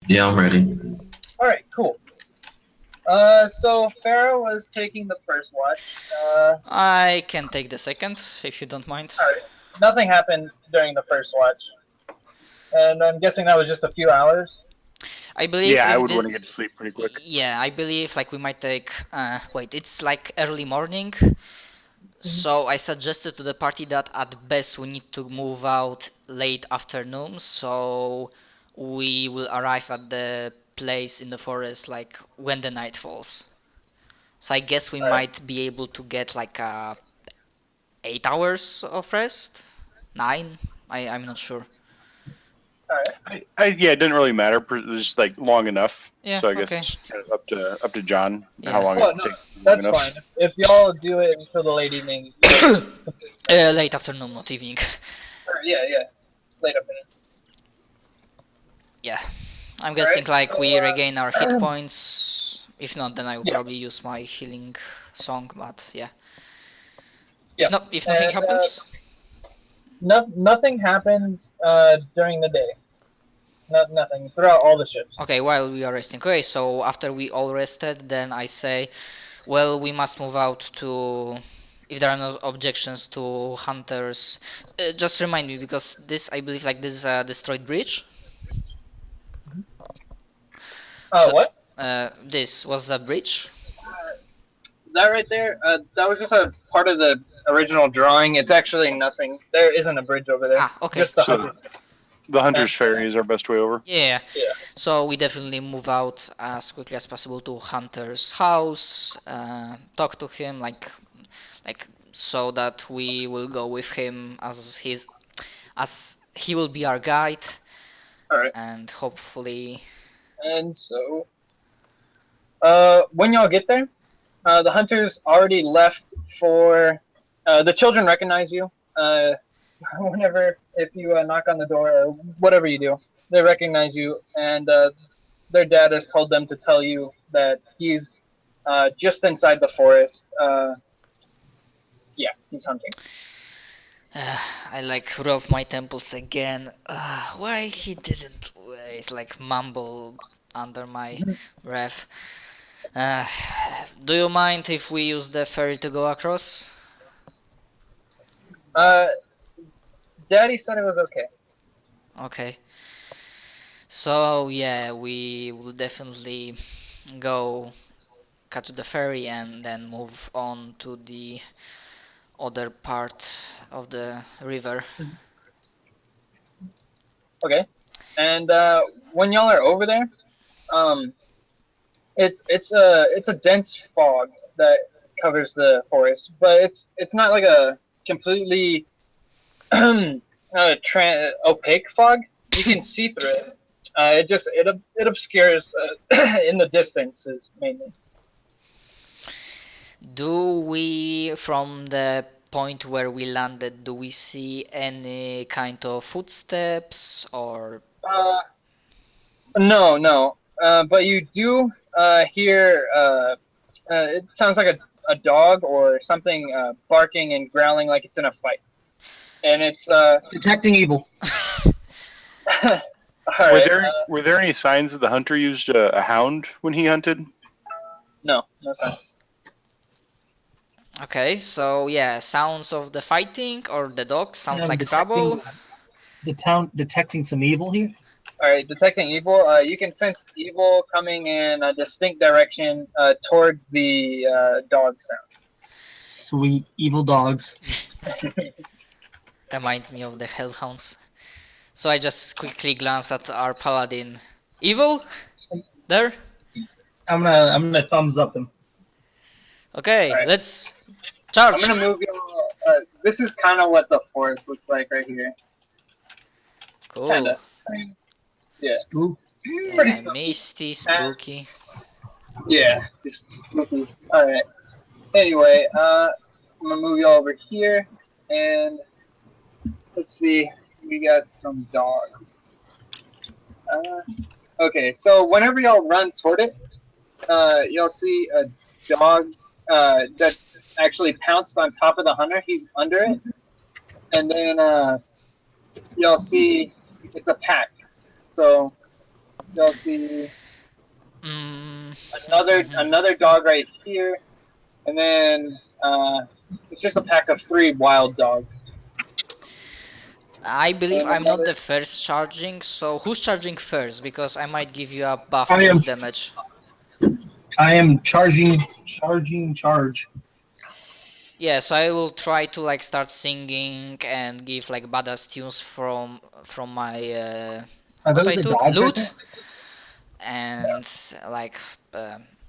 Yeah, I'm ready. All right, cool. So Farah was taking the first watch. I can take the second, if you don't mind. All right. Nothing happened during the first watch, and I'm guessing that was just a few hours. I believe Yeah, I if would this... want to get to sleep pretty quick. Yeah, I believe like we might take... wait, it's like early morning. So I suggested to the party that at best we need to move out late afternoon, so we will arrive at the place in the forest like when the night falls. So I guess we All right. might be able to get like 8 hours of rest, 9. I'm not sure. All right. Yeah, it didn't really matter. It was just like long enough. Yeah, So I guess okay. it's kind of up to John Yeah. how long Well, it no, takes. that's enough. fine. If y'all do it until the late evening. Late afternoon, not evening. Yeah, late afternoon. Yeah, I'm guessing Alright, like so, we regain our hit points. If not, then I will Yeah. probably use my healing song. But yeah, Yeah. if nothing And, happens, nothing happens during the day. Nothing throughout all the shifts. okay. While we are resting, okay. So after we all rested, then I say, well, we must move out to. If there are no objections to hunters, just remind me because this I believe like this is a destroyed bridge. So- What? This was a bridge. That right there, that was just a part of the original drawing. It's actually nothing. There isn't a bridge over there. Ah, okay. Just the So- hunters. The Hunter's Ferry is our best way over. Yeah. Yeah. So we definitely move out as quickly as possible to Hunter's house, talk to him like so that we will go with him as he will be our guide, All right. and hopefully And so, when y'all get there, the hunters already left for. The children recognize you. Whenever if you knock on the door or whatever you do, they recognize you, and their dad has told them to tell you that he's just inside the forest. Yeah, he's hunting. I like rub my temples again. Why he didn't wait? Like mumble under my breath. Do you mind if we use the ferry to go across? Daddy said it was okay. Okay. So yeah, we will definitely go catch the ferry and then move on to the other part of the river. Okay, and when y'all are over there, it's a dense fog that covers the forest, but it's not like a completely opaque fog. You can see through it. It obscures in the distances mainly. Do we, from the point where we landed, do we see any kind of footsteps or? No. But you do hear. It sounds like a dog or something barking and growling like it's in a fight, and it's Detecting evil. all right, Were there any signs that the hunter used a hound when he hunted? no sign. Okay, so yeah, sounds of the fighting or the dog sounds like trouble. Detecting some evil here. All right, detecting evil. You can sense evil coming in a distinct direction toward the dog sound. Sweet evil dogs. Reminds me of the hellhounds. So I just quickly glance at our paladin. Evil? There? I'm gonna thumbs up him. Okay, Alright. let's I'm charge. gonna move you. This is kind of what the forest looks like right here. Cool. Kinda. I mean, yeah. Spook. Pretty Yeah, spooky. misty, spooky. Yeah, just spooky. All right. Anyway, I'm gonna move you over here, and let's see. We got some dogs. Okay, so whenever y'all run toward it, you'll see a dog that's actually pounced on top of the hunter. He's under it, and then you'll see it's a pack. So Y'all see Mm, another dog right here, and then it's just a pack of 3 wild dogs. I believe And I'm not another- the first charging, so who's charging first? Because I might give you a buff I to am. damage. I am charge. Yeah, so I will try to like start singing and give like badass tunes from my Are what those I the took dogs right loot, there? and like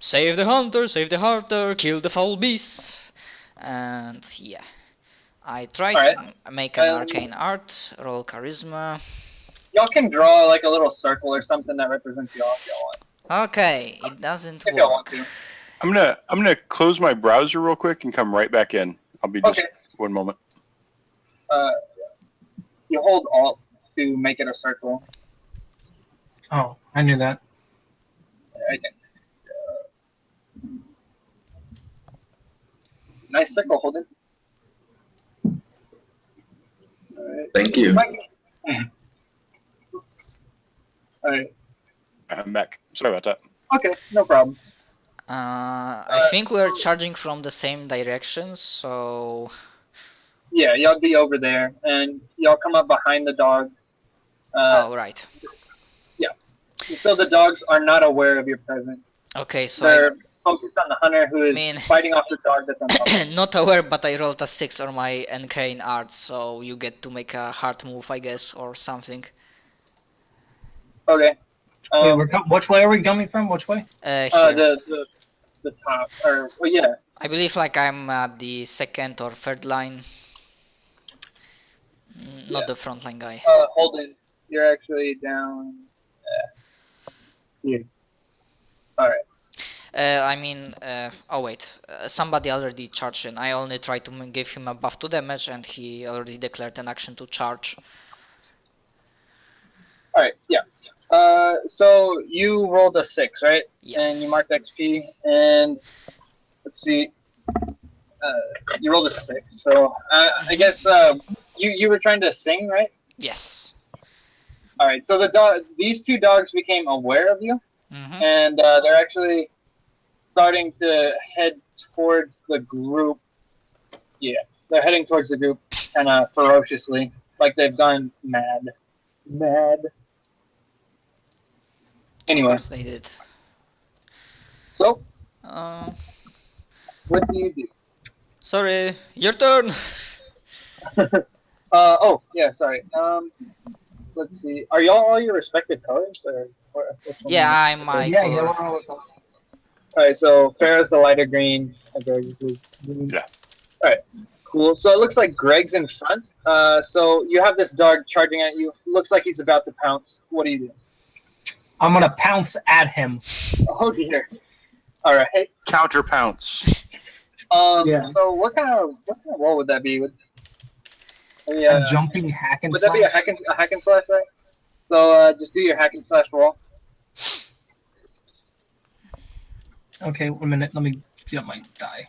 save the hunter, kill the foul beast, and yeah. I try to Alright. make an arcane art, roll charisma. Y'all can draw like a little circle or something that represents y'all if y'all want. Okay, it doesn't If y'all want work. to. I'm gonna close my browser real quick and come right back in. I'll be just Okay. 1 moment. You hold Alt to make it a circle. Oh, I knew that. Okay. Nice circle, hold it. Alright. Thank you. Alright. I'm back. Sorry about that. Okay, no problem. I think we're charging from the same direction, so Yeah, y'all be over there, and y'all come up behind the dogs. oh right. So the dogs are not aware of your presence. Okay, so They're focused on the hunter who is mean- fighting off the dog that's on top. I not aware, but I rolled a 6 on my arcane art, so you get to make a hard move, I guess, or something. Okay. Wait, which way are we coming from? Which way? Here. The top, or well, yeah. I believe like I'm at the second or third line. Not Yeah. the front line guy. Holden, you're actually down here. All right. I mean, oh wait, somebody already charged in. I only tried to give him a buff to damage, and he already declared an action to charge. All right. Yeah. So you rolled a 6, right? Yes. And you marked XP, and let's see. You rolled a 6. So I guess you were trying to sing, right? Yes. All right. So these 2 dogs became aware of you, Mm-hmm. and they're actually starting to head towards the group. Yeah, they're heading towards the group kind of ferociously, like they've gone mad. Mad. Of Anyway, course they did. so Uh, what do you do? sorry, your turn. Oh yeah, sorry. Let's see. Are y'all all your respective colors, or which one? Yeah, I'm my Yeah, color. All right. So Farrah's the lighter green. And Greg's the green. Yeah. All right. Cool. So it looks like Greg's in front. So you have this dog charging at you. Looks like he's about to pounce. What do you do? I'm gonna pounce at him. Oh dear. All right. Counter pounce. Yeah. So what kind of roll would that be? A jumping hack and Would that slash. be a hack and slash, right? So just do your hack and slash roll. Okay, 1 minute. Let me get my die.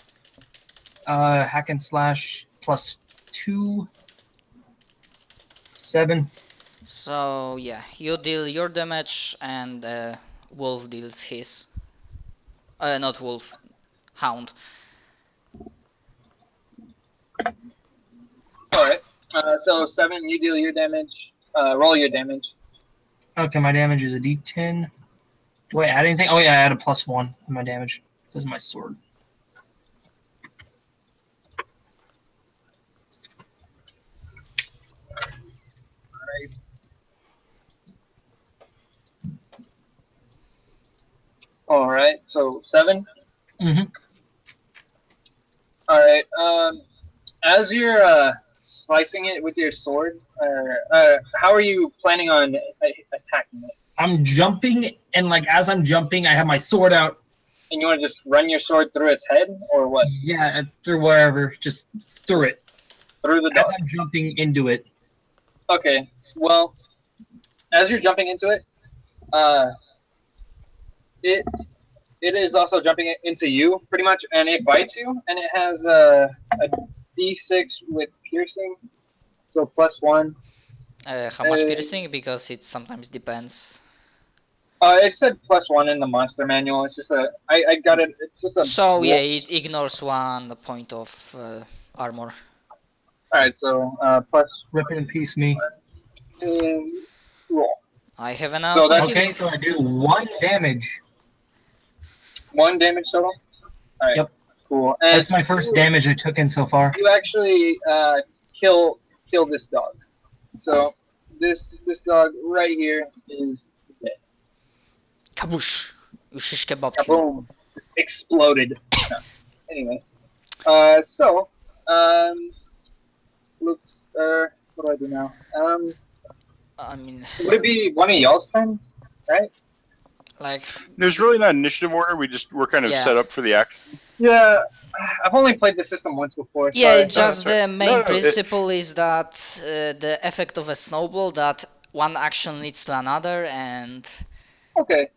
Hack and slash +2. 7. So yeah, you deal your damage, and Wolf deals his. Not Wolf, Hound. All right. So 7, you deal your damage. Roll your damage. Okay, my damage is a D10. Do I add anything? Oh yeah, I add a +1 to my damage. This is my sword. All right. So 7. Mm-hmm. All right. As you're slicing it with your sword, how are you planning on attacking it? I'm jumping, and like as I'm jumping, I have my sword out. And you want to just run your sword through its head, or what? Yeah, through wherever, just through it. Through the As dog. I'm jumping into it. Okay. Well, as you're jumping into it, it is also jumping into you pretty much, and it bites you, and it has a D6 with piercing, so +1. How much piercing? Because it sometimes depends. It said +1 in the monster manual. It's just I got it. It's just a. So yeah, wolf. it ignores 1 point of armor. All right, so plus Rip it in peace, me. roll. I have So announced that's- a Okay, healing. so I do 1 damage. 1 damage total. All right. Yep. Cool. And That's my first damage I took in so far. you actually kill this dog. So this dog right here is dead. Kabush! You shish kebab kill. Kaboom! Exploded. No. Anyway, so looks. What do I do now? I mean, Would it be one of y'all's turns, right? like, There's really not initiative order. We're kind of Yeah. set up for the action. Yeah, I've only played the system once before. yeah, sorry. it's just sorry. the main No, principle is that the effect of a snowball, that one action leads to another, and Okay.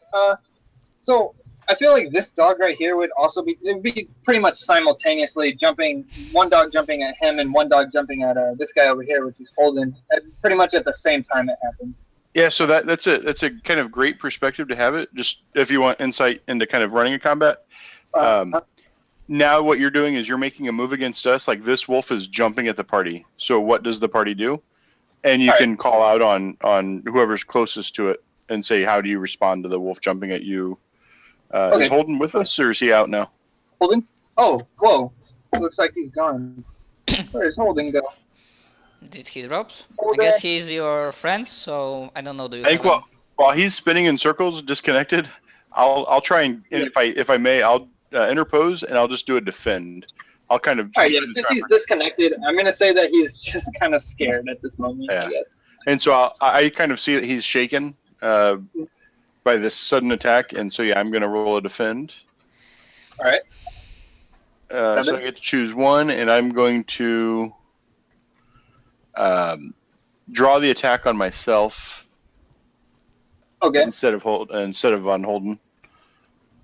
So I feel like this dog right here would also be. It would be pretty much simultaneously jumping. One dog jumping at him and one dog jumping at this guy over here, which is Holden. Pretty much at the same time it happened. Yeah, so that's a kind of great perspective to have it. Just if you want insight into kind of running a combat. Now what you're doing is you're making a move against us. Like this wolf is jumping at the party. So what does the party do? And you All right. can call out on whoever's closest to it and say, how do you respond to the wolf jumping at you? Okay. Is Holden with us or is he out now? Holden? Oh, whoa! Looks like he's gone. Where's Holden go? did he drop? I Holden. guess he's your friend, so I don't know. Do you I think have him? while he's spinning in circles, disconnected, I'll try and if I may, I'll interpose and I'll just do a defend. I'll kind of. All right, yeah. Since he's disconnected, I'm gonna say that he's just kind of scared at this moment. Yeah. I guess. And so I kind of see that he's shaken by this sudden attack, and so yeah, I'm going to roll a defend. All right. So I get to choose one, and I'm going to draw the attack on myself Okay. instead of on Holden.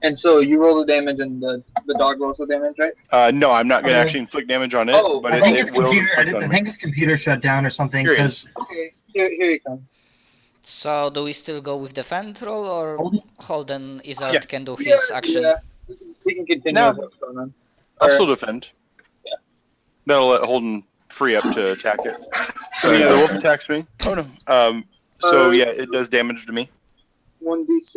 And so you roll the damage, and the dog rolls the damage, right? No, I'm not going to Okay. actually inflict damage on it, Oh, but I think it his will computer. inflict on I me. think his computer shut down or something. Here he Because Okay. Here you come. So do we still go with defend roll, or Holden? Holden Izzard Yeah. can do his action? Yeah. We can continue No. with what's going on. I'll Or- still defend. Yeah. That'll let Holden free up to attack it. So Sorry yeah, the about wolf that. attacks me. Oh no. So yeah, it does damage to me, 1d6.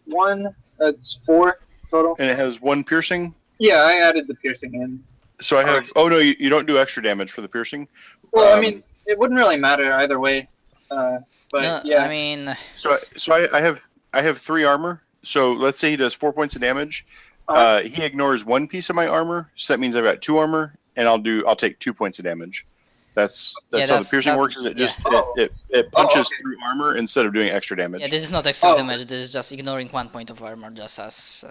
1. That's 4 total. and it has 1 piercing. Yeah, I added the piercing in. So I have. Oh no, you don't do extra damage for the piercing. Well, I mean, it wouldn't really matter either way. But No, yeah. I mean, So I have 3 armor. So let's say he does 4 points of damage. He ignores 1 piece of my armor, so that means I've got 2 armor, and I'll take 2 points of damage. That's how the that's- piercing that- works. Is it just yeah. it punches okay. through armor instead of doing extra damage. yeah, this is not extra Oh. damage. This is just ignoring 1 point of armor, just as.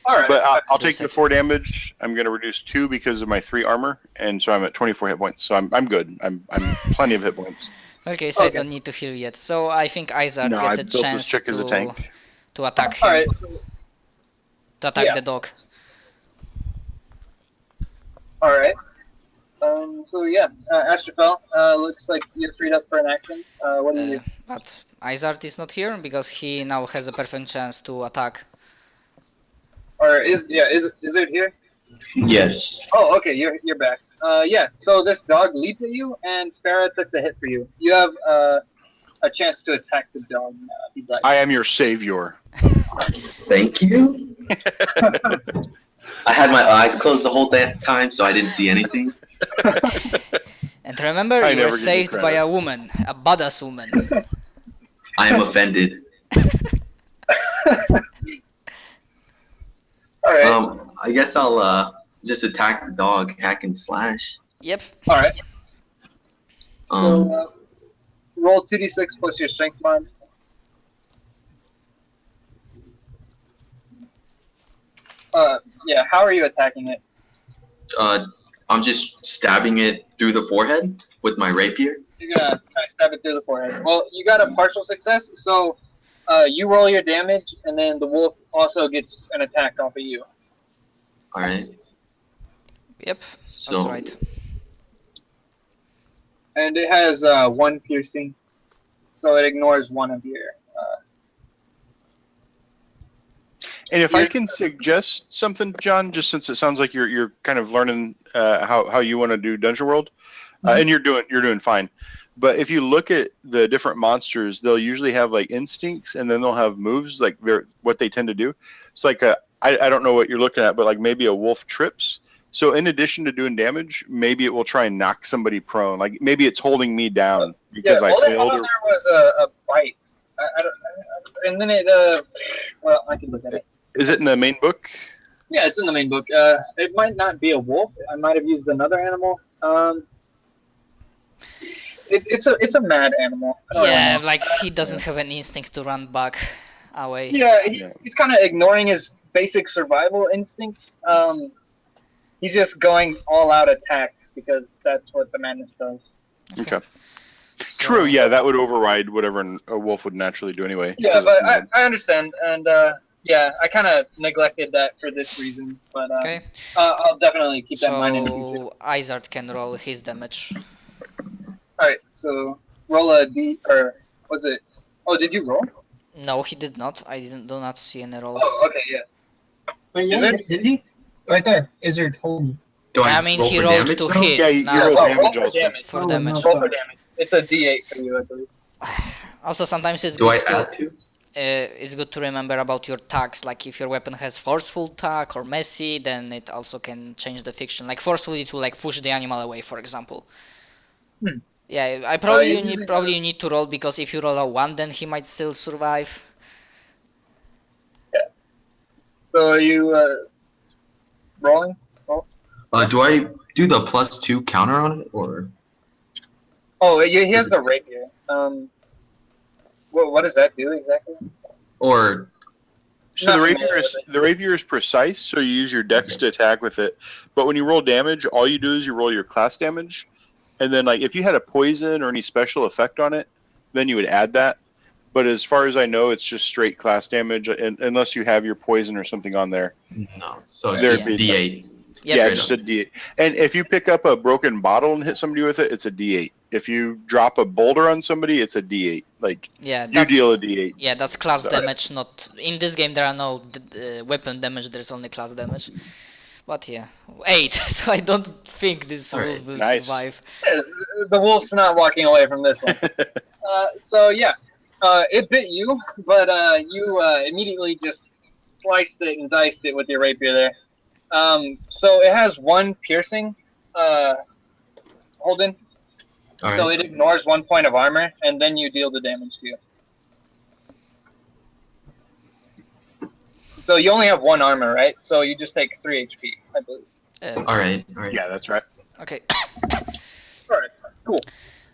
All right. But I'll Do take the set. 4 damage. I'm going to reduce 2 because of my 3 armor, and so I'm at 24 hit points. So I'm good. I'm plenty of hit points. Okay, so I Okay. don't need to heal yet. So I think Izzard No, I gets a built chance this chick as a tank. to attack him, All right. to attack yeah. the dog. All right. So yeah, Astrofel, looks like you're freed up for an action. What do you do? But Izzard is not here because he now has a perfect chance to attack. Or is it here? Yes. Oh, okay, you're back. Yeah. So this dog leaped at you, and Farah took the hit for you. You have a chance to attack the dog now if you'd like. I am your savior. Thank you. I had my eyes closed the whole damn time, so I didn't see anything. And remember, I you never were give you saved by credit. a woman, a badass woman. I am offended. All right. I guess I'll just attack the dog, hack and slash. Yep. All right. Um, So roll 2d6 plus your strength mod. Yeah. How are you attacking it? I'm just stabbing it through the forehead with my rapier. You're gonna try to stab it through the forehead. Well, you got a partial success, so you roll your damage, and then the wolf also gets an attack off of you. All right. Yep. So That's right. And it has 1 piercing, so it ignores 1 of your And if I can suggest something, John, just since it sounds like you're kind of learning how you want to do Dungeon World, and you're doing fine. But if you look at the different monsters, they'll usually have like instincts, and then they'll have moves like what they tend to do. It's like I don't know what you're looking at, but like maybe a wolf trips. So in addition to doing damage, maybe it will try and knock somebody prone. Like maybe it's holding me down because I all failed. there was a bite. I don't, and then it well, I can look at it. Is it in the main book? Yeah, it's in the main book. It might not be a wolf. I might have used another animal. It's a mad animal. Yeah, like he doesn't have an instinct to run back away. Yeah, he's kind of ignoring his basic survival instincts. He's just going all out attack because that's what the madness does. Okay. True. Yeah, that would override whatever a wolf would naturally do anyway. Yeah, but I understand, and yeah, I kind of neglected that for this reason. But Okay. I'll definitely keep that in mind in the future. So Izard can roll his damage. All right, so roll a d, or was it? Oh, did you roll? No, he did not. I do not see any roll. Oh, okay, yeah. Wait, Is it? did he? Right there, Izzard holding. Do I mean, roll he for rolled damage to now? hit. Yeah, you now. roll Oh, damage roll for also. damage. For Oh, damage. no. Roll for damage. It's a d8 for you, I believe. Also, sometimes it's Do I good to add to? it's good to remember about your tags. Like if your weapon has forceful tag or messy, then it also can change the fiction. Like forceful, it will like push the animal away, for example. Yeah, I probably you need to roll because if you roll a 1, then he might still survive. So are you rolling? Do I do the +2 counter on it, or? Oh, he has the rapier. What does that do exactly? Or So the Nothing rapier more is with precise, so you use your dex to attack with it. But when you roll damage, all you do is you roll your class damage, and then like if you had a poison or any special effect on it, then you would add that. But as far as I know, it's just straight class damage, unless you have your poison or something on there. no? So it's There'd just be- D8. Yep. Yeah, Straight just a D8. And if you pick up a broken bottle and hit somebody with it, it's a D8. If you drop a boulder on somebody, it's a D8. Like Yeah, you that's deal a D8. yeah, that's class So- damage. Not in this game. There are no weapon damage. There's only class damage. But yeah, 8. So I don't think this Alright, wolf will nice. survive. The wolf's not walking away from this one. So yeah, it bit you, but you immediately just sliced it and diced it with your rapier there. So it has 1 piercing, Holden. All right. So it ignores 1 point of armor, and then you deal the damage to you. So you only have 1 armor, right? So you just take 3 HP, I believe. All right. All right. Yeah, that's right. Okay. Alright, cool.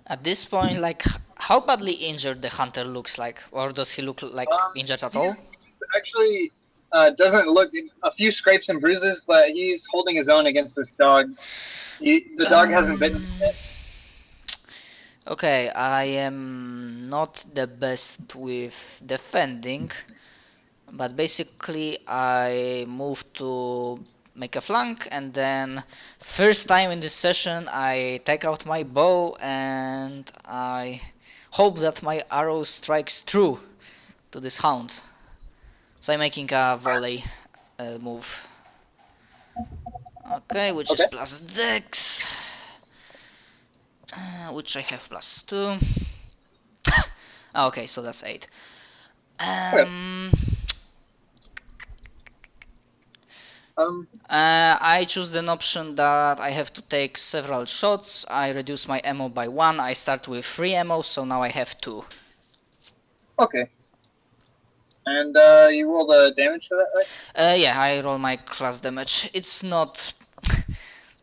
At this point, like, how badly injured the hunter looks like, or does he look like injured at all? He's actually doesn't look a few scrapes and bruises, but he's holding his own against this dog. The dog hasn't bitten him yet. Okay, I am not the best with defending, but basically I move to make a flank, and then first time in this session I take out my bow and I hope that my arrow strikes true to this hound. So I'm making a volley move. Okay, which is Okay. plus dex, which I have plus 2. Okay, so that's 8. I choose an option that I have to take several shots. I reduce my ammo by 1. I start with 3 ammo, so now I have 2. Okay. And you roll the damage for that, right? Yeah, I roll my class damage. It's not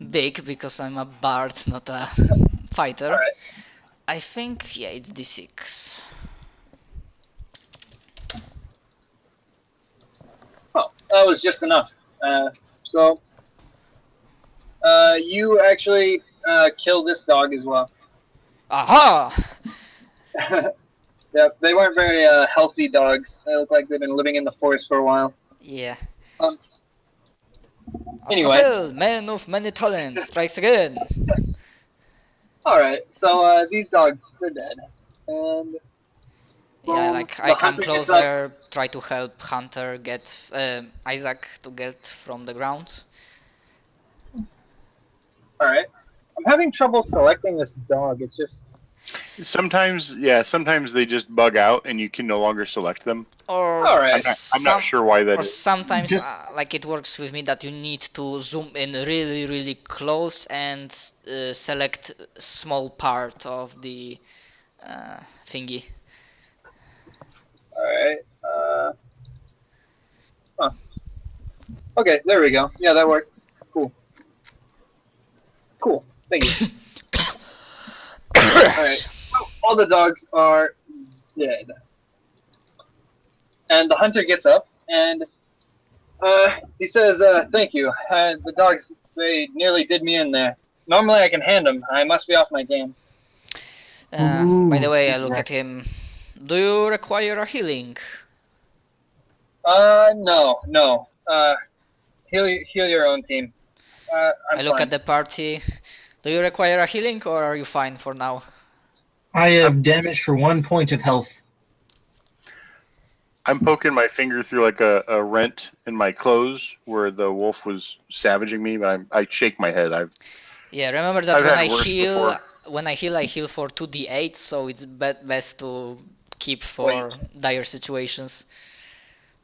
big because I'm a bard, not a fighter. Alright. I think, yeah, it's d6. Oh, that was just enough. So you actually kill this dog as well. Aha! Yep, they weren't very healthy dogs. They look like they've been living in the forest for a while. Yeah. Anyway. Astafel, man of many talents, strikes again. Alright, so these dogs, they're dead. And Yeah, like The I come hunter gets up. closer, try to help Hunter get Isaac to get from the ground. All right. I'm having trouble selecting this dog. It's just Sometimes, yeah, sometimes they just bug out and you can no longer select them. Or all right. I'm not sure why that or is. sometimes Just- like it works with me that you need to zoom in really close and select a small part of the thingy. All right. Huh. Okay, there we go. Yeah, that worked. Cool. Cool. Thank you. All right. So all the dogs are dead, and the hunter gets up and he says, "Thank you. The dogs, they nearly did me in there. Normally I can hand them. I must be off my game." By the way, I look yeah. at him. Do you require a healing? No. Heal your own team. I'm I look fine. at the party. Do you require a healing or are you fine for now? I have damage for 1 point of health. I'm poking my finger through like a rent in my clothes where the wolf was savaging me, but I shake my head. Yeah, remember that I've when had I worse heal, before. I heal for 2d8, so it's best to keep for Wait. dire situations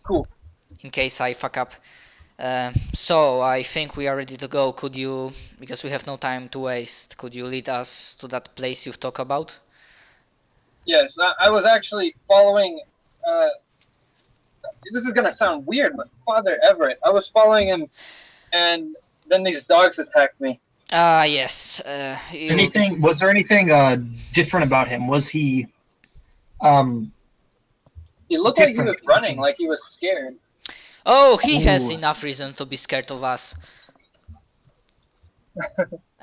Cool. in case I fuck up. So I think we are ready to go. Could you, because we have no time to waste, could you lead us to that place you've talked about? Yes, I was actually following. This is gonna sound weird, but Father Everett. I was following him, and then these dogs attacked me. Yes. Was there anything different about him? Was he He looked like he was Different. running, like he was scared. Oh, he has Ooh. enough reason to be scared of us.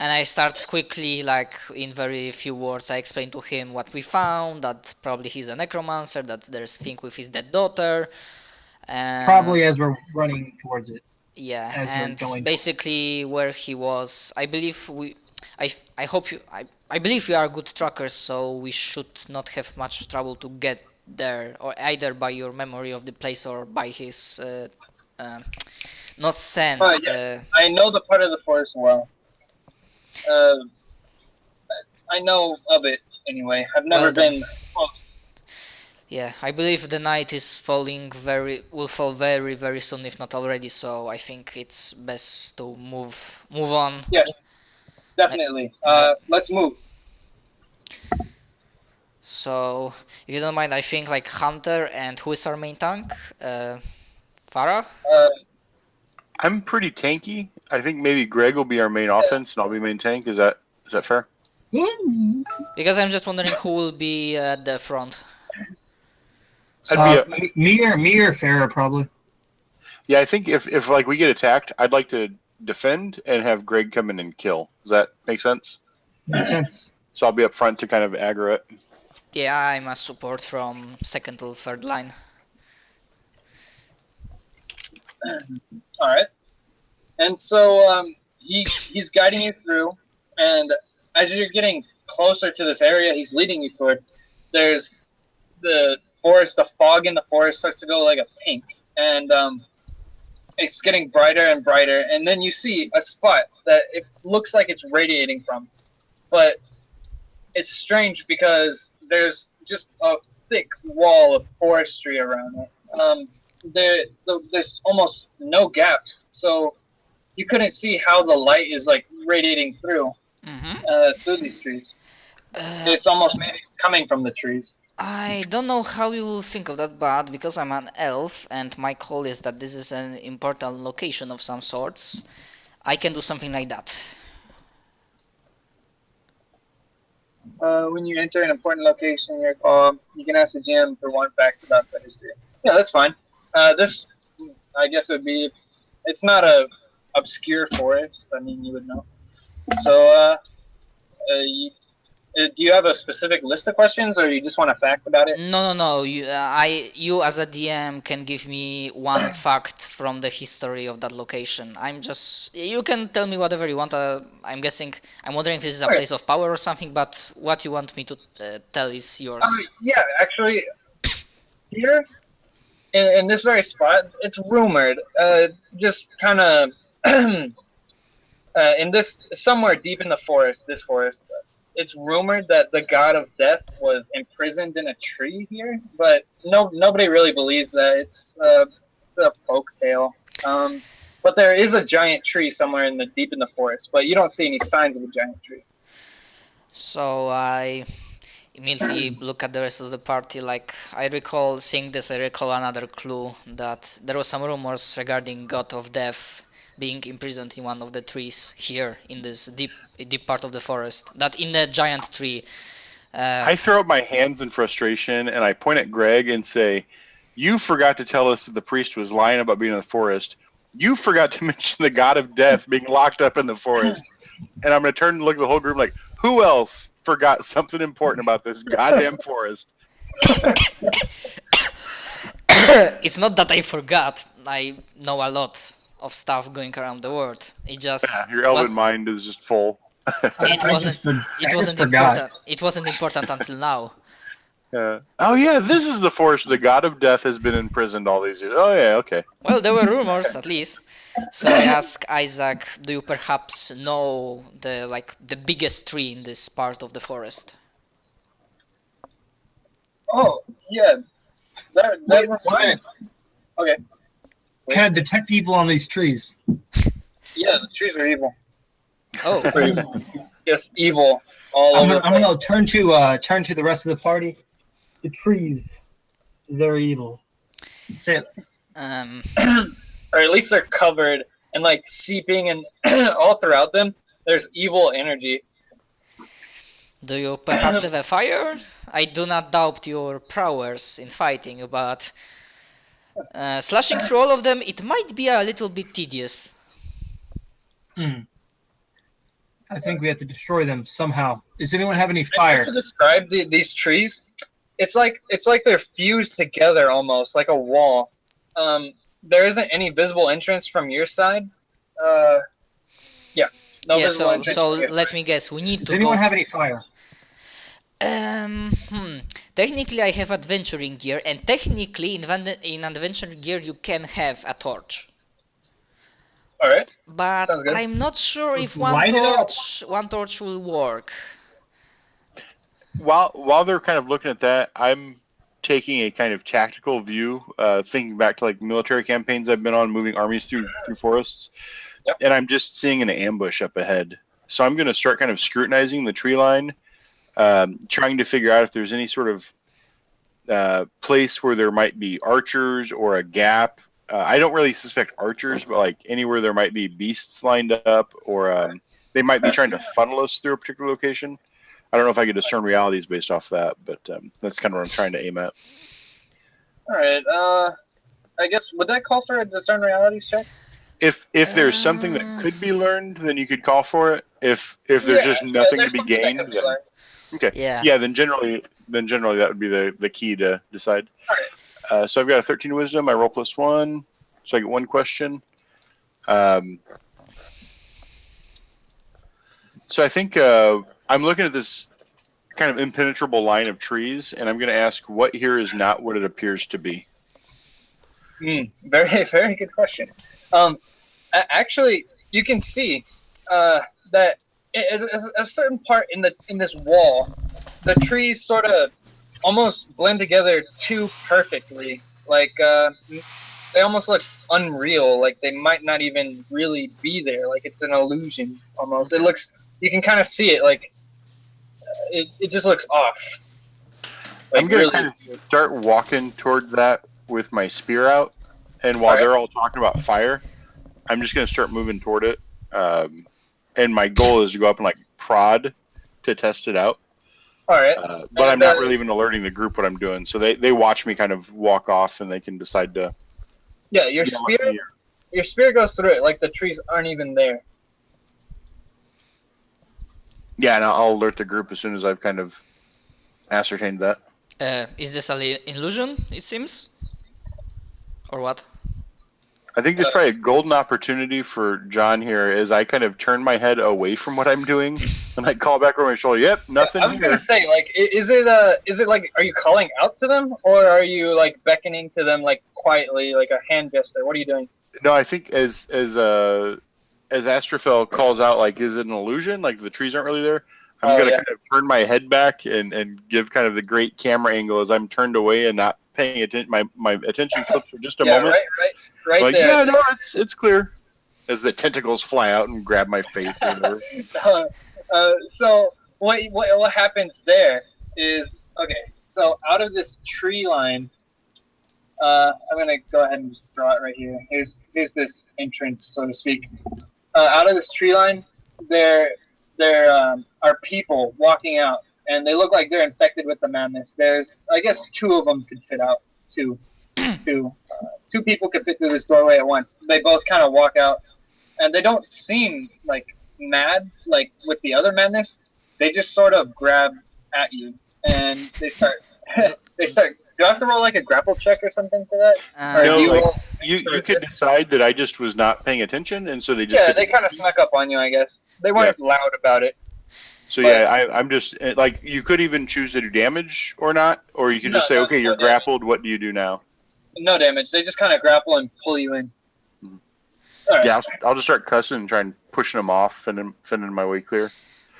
And I start quickly, like in very few words, I explain to him what we found, that probably he's a necromancer, that there's thing with his dead daughter. probably as we're running towards it? Yeah, as we're and going basically where he was, I believe I hope I believe we are good trackers, so we should not have much trouble to get there, or either by your memory of the place or by his not scent. Yeah. I know the part of the forest well. I know of it anyway. I've never Well then. been. Yeah, I believe the night is falling will fall very soon, if not already. So I think it's best to move on. Yes, definitely. Let's move. So if you don't mind, I think like Hunter and who is our main tank? Farah? I'm pretty tanky. I think maybe Greg will be our main offense and I'll be main tank. Is that fair? Because I'm just wondering who will be at the front. Me or Farah probably. Yeah, I think if like we get attacked, I'd like to defend and have Greg come in and kill. Does that make sense? Makes sense. So I'll be up front to kind of aggro it. Yeah, I'm a support from second to third line. All right. And so he's guiding you through, and as you're getting closer to this area he's leading you toward, there's the forest, the fog in the forest starts to go like a pink, and it's getting brighter and brighter, and then you see a spot that it looks like it's radiating from, but it's strange because there's just a thick wall of forestry around it. There's almost no gaps, so you couldn't see how the light is like radiating through these trees. It's almost maybe coming from the trees. I don't know how you will think of that, but because I'm an elf and my call is that this is an important location of some sorts, I can do something like that. When you enter an important location in your call, you can ask the GM for one fact about the history. Yeah, that's fine. This, I guess, would be. It's not a obscure forest. I mean, you would know. So, do you have a specific list of questions, or you just want a fact about it? No. You as a DM can give me one fact from the history of that location. You can tell me whatever you want. I'm wondering if this is a place of power or something, but what you want me to tell is yours. Yeah, actually, here, in this very spot, it's rumored, just kind of, in this, somewhere deep in the forest, this forest, it's rumored that the god of death was imprisoned in a tree here, but nobody really believes that. It's a folk tale. But there is a giant tree somewhere in the deep in the forest, but you don't see any signs of a giant tree. So I immediately look at the rest of the party. Like I recall seeing this, I recall another clue that there was some rumors regarding God of Death being imprisoned in one of the trees here in this deep part of the forest. That in a giant tree. I throw up my hands in frustration and I point at Greg and say, "You forgot to tell us that the priest was lying about being in the forest. You forgot to mention the god of death being locked up in the forest." And I'm going to turn and look at the whole group like, who else forgot something important about this goddamn forest? It's not that I forgot. I know a lot of stuff going around the world. It just Your elven mind is just full. it wasn't forgot. important. It wasn't important until now. Oh yeah, this is the forest. The god of death has been imprisoned all these years. Oh yeah, okay. Well, there were rumors at least. So I ask Isaac, do you perhaps know the biggest tree in this part of the forest? Oh, yeah. That reminds. Okay. Can I detect evil on these trees? Yeah, the trees are evil. Oh, Just evil all I'm over. gonna turn to the rest of the party. The trees, they're evil. Say it. Or at least they're covered and like seeping and all throughout them. There's evil energy. do you perhaps have a fire? I do not doubt your prowess in fighting, but slashing through all of them, it might be a little bit tedious. I think we have to destroy them somehow. Does anyone have any Just fire? to describe these trees, it's like they're fused together almost like a wall. There isn't any visible entrance from your side. No Yeah, visible entrance. so from your let side. me guess. We need Does to anyone go. have any fire? Technically, I have adventuring gear, and technically, in adventuring gear, you can have a torch. All right. But Sounds good. I'm not sure if Let's light it up. one torch will work. While they're kind of looking at that, I'm taking a kind of tactical view, thinking back to like military campaigns I've been on, moving armies through forests, Yep. and I'm just seeing an ambush up ahead. So I'm going to start kind of scrutinizing the tree line, trying to figure out if there's any sort of place where there might be archers or a gap. I don't really suspect archers, but like anywhere there might be beasts lined up, or they might be trying to funnel us through a particular location. I don't know if I could discern realities based off that, but that's kind of what I'm trying to aim at. All right. I guess would that call for a discern realities check? If there's something that could be learned, then you could call for it. If there's just nothing there's to be something that gained, can be then, learned. okay. Yeah. Then generally that would be the key to decide. So I've got a 13 wisdom. I roll +1, so I get one question. So I think I'm looking at this kind of impenetrable line of trees, and I'm going to ask what here is not what it appears to be. Very, very good question. Actually, you can see that a certain part in this wall, the trees sort of almost blend together too perfectly. Like they almost look unreal. Like they might not even really be there. Like it's an illusion almost. It looks. You can kind of see it. Like it just looks off. Like, I'm going to kind of start walking toward that with my spear out, and while they're all talking about fire, I'm just going to start moving toward it. And my goal is to go up and like prod to test it out. All right. But I'm not really even alerting the group what I'm doing, so they watch me kind of walk off, and they can decide to. Yeah, your spear goes through it. Like the trees aren't even there. Yeah, and I'll alert the group as soon as I've kind of ascertained that. Is this an illusion? It seems, or what? I think there's probably a golden opportunity for John here as I kind of turn my head away from what I'm doing and like call back over my shoulder. Yep, nothing I was here. gonna say, like, is it like, are you calling out to them, or are you like beckoning to them like quietly, like a hand gesture? What are you doing? No, I think as Astrophel calls out, like, is it an illusion? Like the trees aren't really there. I'm gonna kind of turn my head back and give kind of the great camera angle as I'm turned away and not paying attention. My attention slips for just a moment. Right Like, there. yeah, no, it's clear. As the tentacles fly out and grab my face or whatever. So what happens there is, okay, so out of this tree line, I'm gonna go ahead and just draw it right here. Here's this entrance, so to speak. Out of this tree line, there are people walking out, and they look like they're infected with the madness. There's, I guess, two of them could fit out. Two people could fit through this doorway at once. They both kind of walk out, and they don't seem like mad like with the other madness. They just sort of grab at you, and they start. Do I have to roll like a grapple check or something for that? Or No, do you like, roll you for could resist? decide that I just was not paying attention, and so they just Yeah, they kind of snuck up on you, I guess. They weren't loud about it. So but- yeah, I'm just like, you could even choose to do damage or not, or you could just say, okay, you're grappled. What do you do now? No damage. They just kind of grapple and pull you in. Mhm. All right. Yeah, I'll just start cussing and try and pushing them off, and fending my way clear.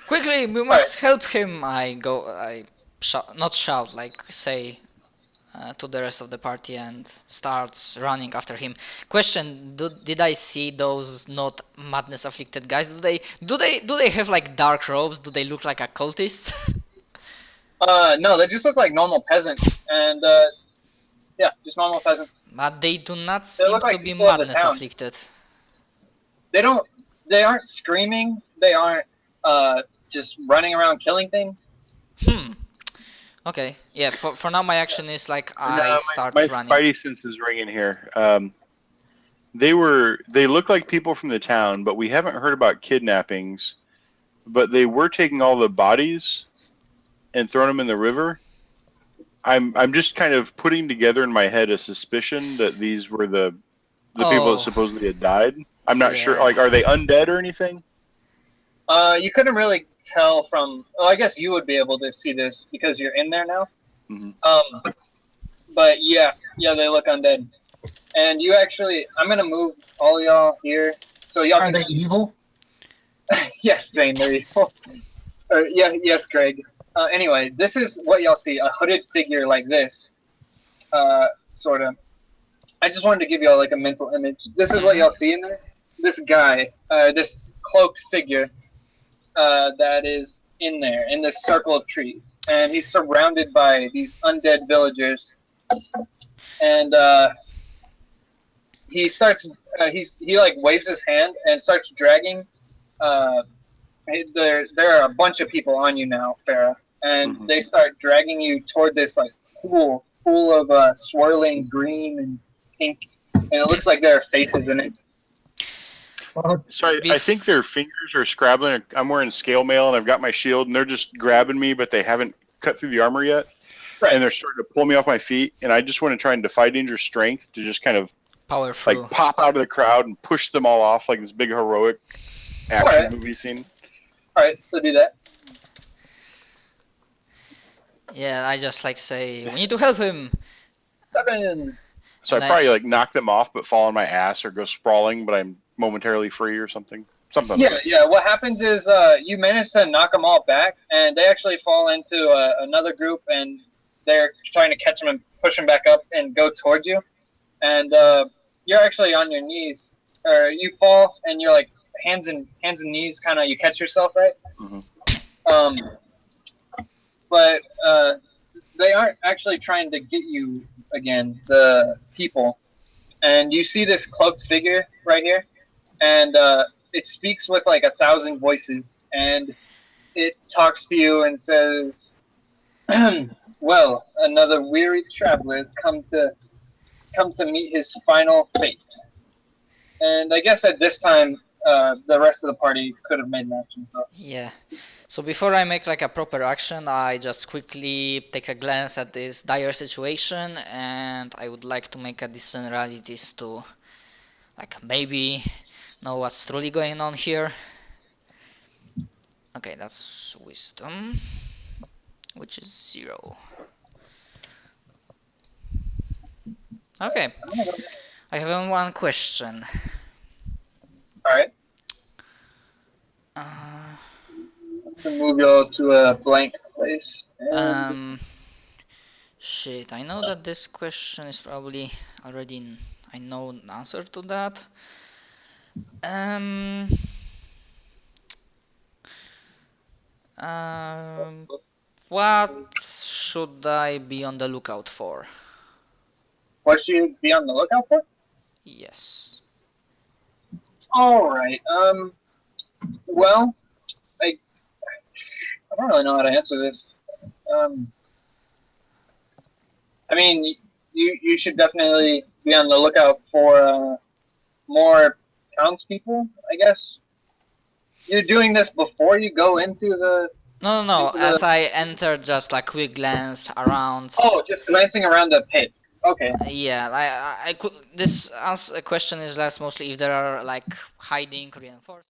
Quickly, we must help him. I shout, like say to the rest of the party and starts running after him. Question: did I see those not madness afflicted guys? Do they have like dark robes? Do they look like occultists? No, they just look like normal peasants, and yeah, just normal peasants. But they do not seem look to like be people of the madness town. afflicted. They aren't screaming. They aren't just running around killing things. Okay, yeah. For now, my action is like I No, start my running. spidey sense is ringing here. They look like people from the town, but we haven't heard about kidnappings. But they were taking all the bodies and throwing them in the river. I'm just kind of putting together in my head a suspicion that these were the people that supposedly had died. I'm not sure. Yeah. Like, are they undead or anything? You couldn't really tell from. Well, I guess you would be able to see this because you're in there now. Mhm. But yeah, they look undead. And you actually, I'm gonna move all y'all here so y'all Are can they see. evil? Yes, Zane, they're evil. Yes, Greg. Anyway, this is what y'all see: a hooded figure like this, sort of. I just wanted to give y'all like a mental image. This is what y'all see in there. This guy, this cloaked figure, that is in there in this circle of trees, and he's surrounded by these undead villagers, and he starts. He like waves his hand and starts dragging. There are a bunch of people on you now, Farah, and they start dragging you toward this like pool of swirling green and pink, and it looks like there are faces in it. Well, So I think their fingers are scrabbling. I'm wearing scale mail and I've got my shield, and they're just grabbing me, but they haven't cut through the armor yet. Right. And they're starting to pull me off my feet, and I just want to try and defy danger's strength to just kind of Powerful. like pop out of the crowd and push them all off like this big heroic action movie scene. All right, so do that. Yeah, I just like say we need to help him. 7. So I probably like knock them off, but fall on my ass or go sprawling, but I'm momentarily free or something. Something. Yeah. What happens is you manage to knock them all back, and they actually fall into another group, and they're trying to catch them and push them back up and go towards you. And you're actually on your knees, or you fall, and you're like hands and knees, kind of. You catch yourself, right? Mm-hmm. But they aren't actually trying to get you again, the people. And you see this cloaked figure right here, and it speaks with like 1,000 voices, and it talks to you and says, "Well, another weary traveler has come to meet his final fate." And I guess at this time, the rest of the party could have made an action. So. Yeah. So before I make like a proper action, I just quickly take a glance at this dire situation, and I would like to make a discern realities to like maybe know what's truly going on here. Okay, that's wisdom, which is 0. Okay, I have only one question. All right. Uh, Move you to a blank place. Shit, I know that this question is probably already I know an answer to that. Um, what should I be on the lookout for? What should you be on the lookout for? Yes. All right. Well, I don't really know how to answer this. I mean, you should definitely be on the lookout for more townspeople, I guess. You're doing this before you go into the. No. As I entered, just like quick glance around. Oh, just glancing around the pit. Okay. Yeah, I could. This question is less mostly if there are like hiding reinforcements.